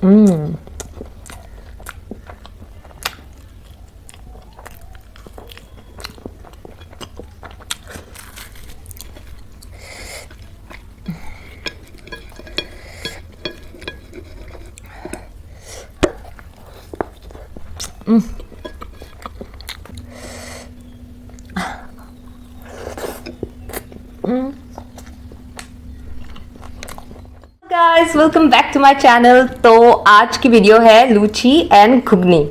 Mm. Guys welcome back to my channel. तो आज की वीडियो है लूची एंड घुगनी।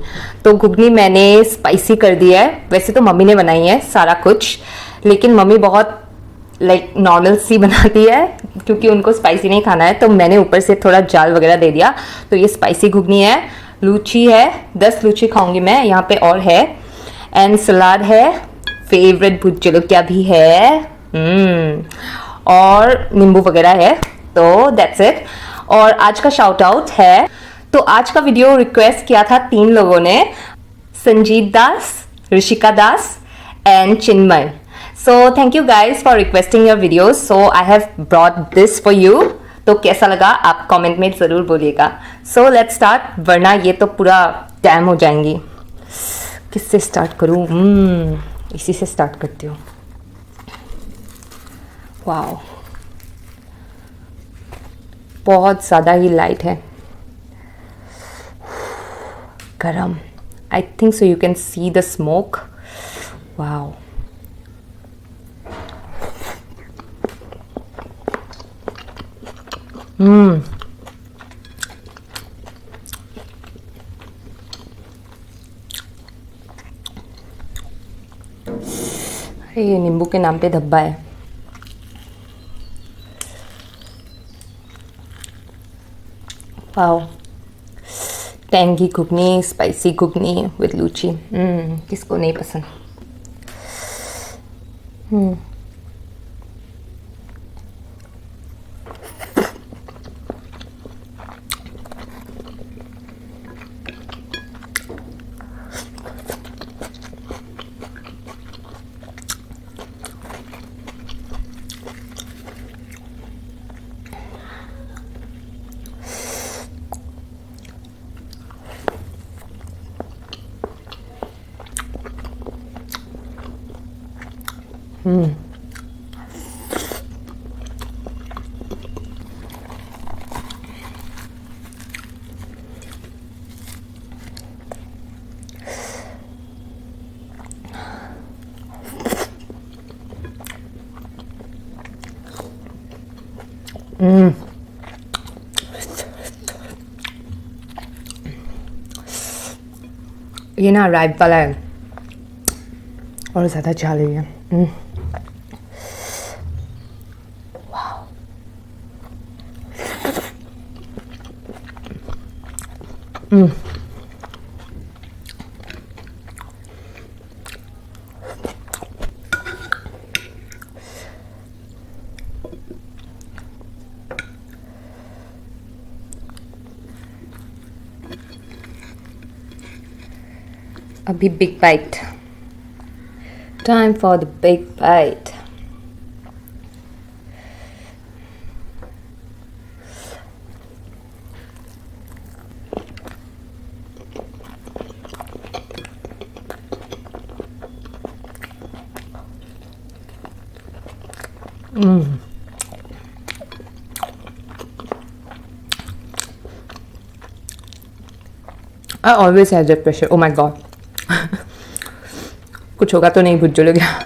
तो घुगनी मैंने स्पाइसी कर दिया है। वैसे तो मम्मी ने बनाई है सारा कुछ, लेकिन मम्मी बहुत नॉर्मल सी बनाती है क्योंकि उनको स्पाइसी नहीं खाना है। तो मैंने ऊपर से थोड़ा जाल वगैरह दे दिया। तो ये स्पाइसी घुगनी है। लूची है, 10 लूची खाऊंगी मैं, यहाँ पे और है। एंड सलाद है, फेवरेट भूत जलोकिया भी है, और नींबू वगैरह है। तो दैट्स इट। और आज का शाउट आउट है, तो आज का वीडियो रिक्वेस्ट किया था 3 लोगों ने, Sanjit Das, Rishika Das and Chinmay. So thank you guys for requesting your videos. So I have brought this for you. तो कैसा लगा आप कमेंट में जरूर बोलिएगा। सो लेट्स स्टार्ट, वरना ये तो पूरा डैम हो जाएंगी। किससे स्टार्ट करूं? इसी से स्टार्ट करती हूँ। वाओ, बहुत ज़्यादा ही लाइट है, गरम। I think so you can see the smoke. Wow, ये नींबू के नाम पे धब्बा है। Wow, tangy ghugni, spicy ghugni with luchi. किसको नहीं पसंद। ये ना राइप वाला है और ज़्यादा चाल रही है। अभी big bite, time for the big bite. I always have that pressure. Oh my god. कुछ होगा तो नहीं, भूत जलोकिया।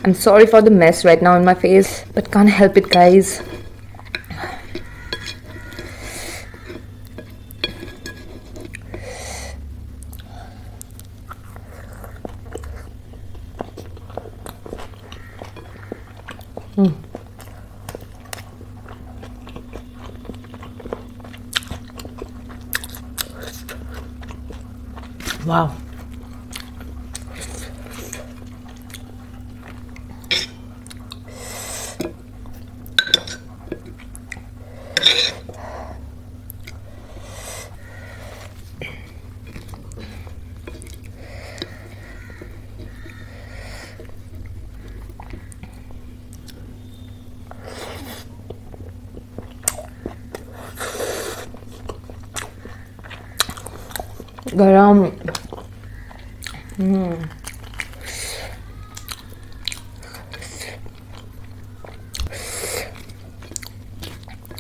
I'm sorry for the mess right now in my face, but can't help it, guys. Wow. गरम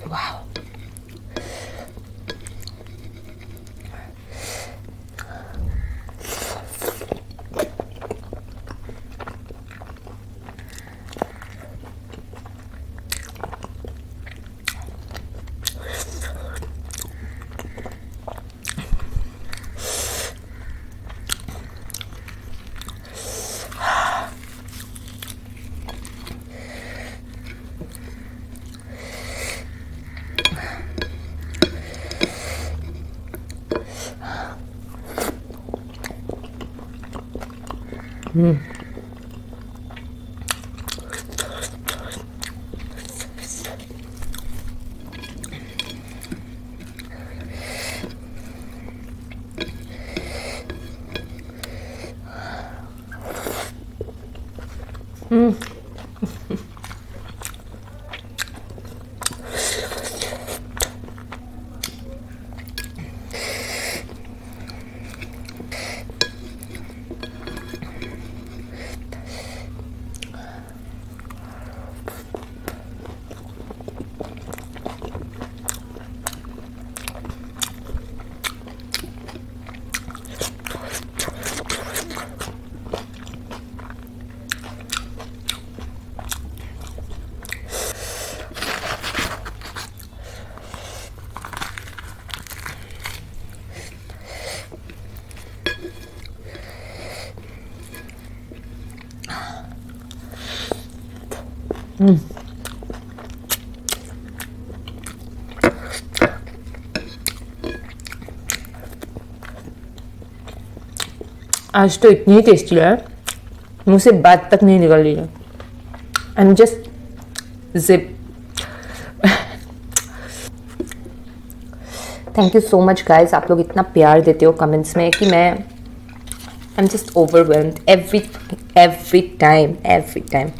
वाह आज तो इतनी टेस्टी है, मुंह से बात तक नहीं निकल रही है। I am just zip. Thank you so much guys, आप लोग इतना प्यार देते हो कमेंट्स में कि मैं I am just overwhelmed every time.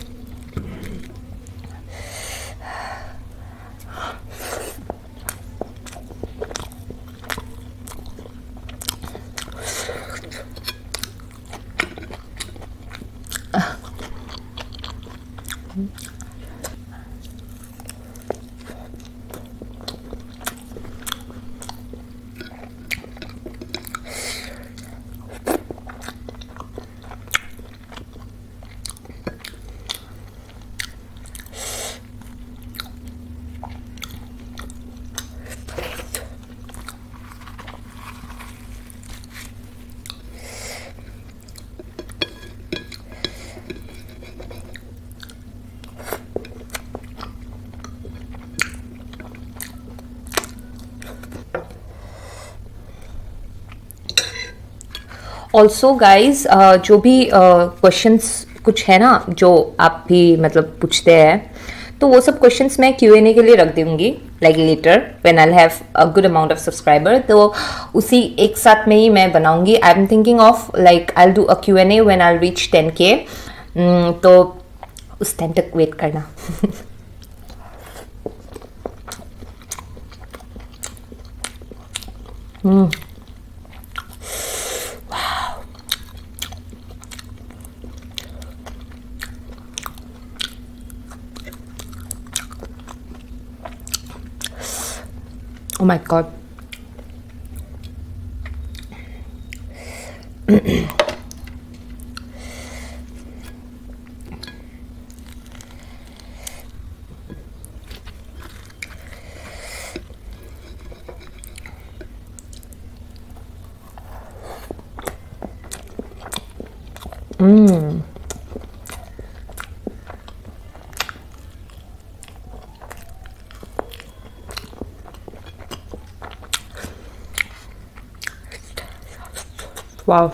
Also guys जो भी क्वेश्चंस कुछ है ना जो आप भी मतलब पूछते हैं, तो वो सब क्वेश्चंस मैं Q&A के लिए रख दूंगी, like later when I have a good amount of subscriber. तो उसी एक साथ में ही मैं बनाऊंगी। I am thinking of like I do a Q&A when I reach 10K। तो उस टाइम तक वेट करना। Oh my god. Wow.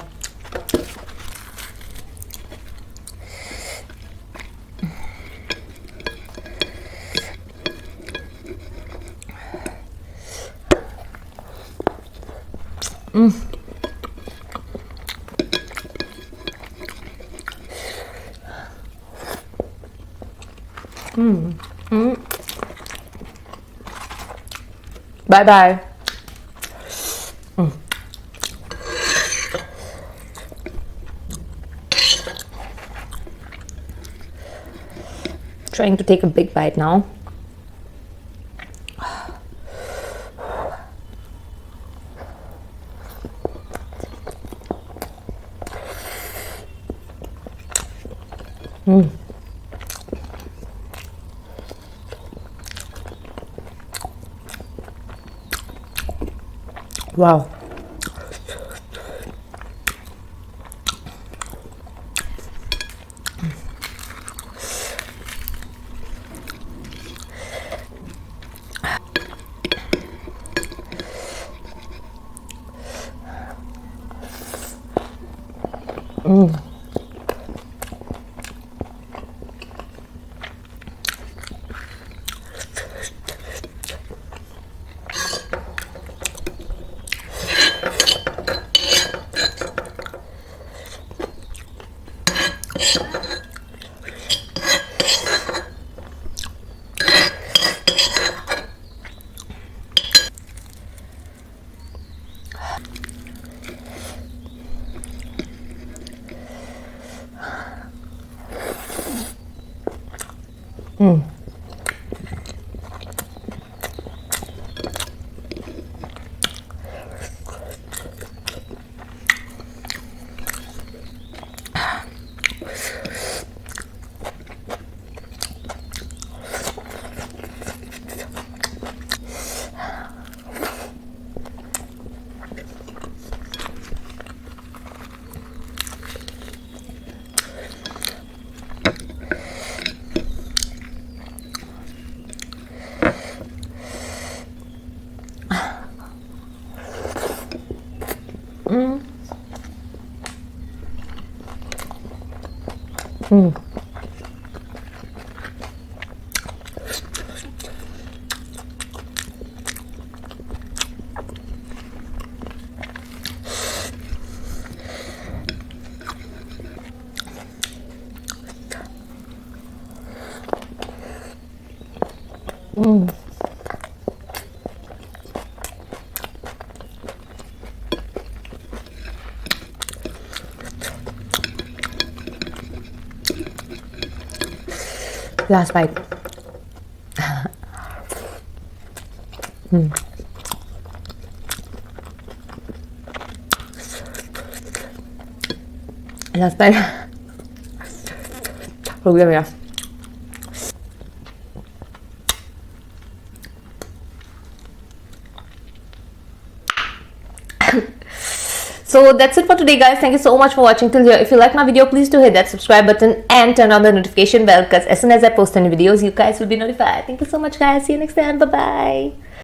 Bye bye. Trying to take a big bite now. Wow. Last bite. Last bite. रुक गया मेरा. So that's it for today, guys. Thank you so much for watching till here. If you like my video, please do hit that subscribe button and turn on the notification bell, because as soon as I post any videos, you guys will be notified. Thank you so much, guys. See you next time. Bye bye.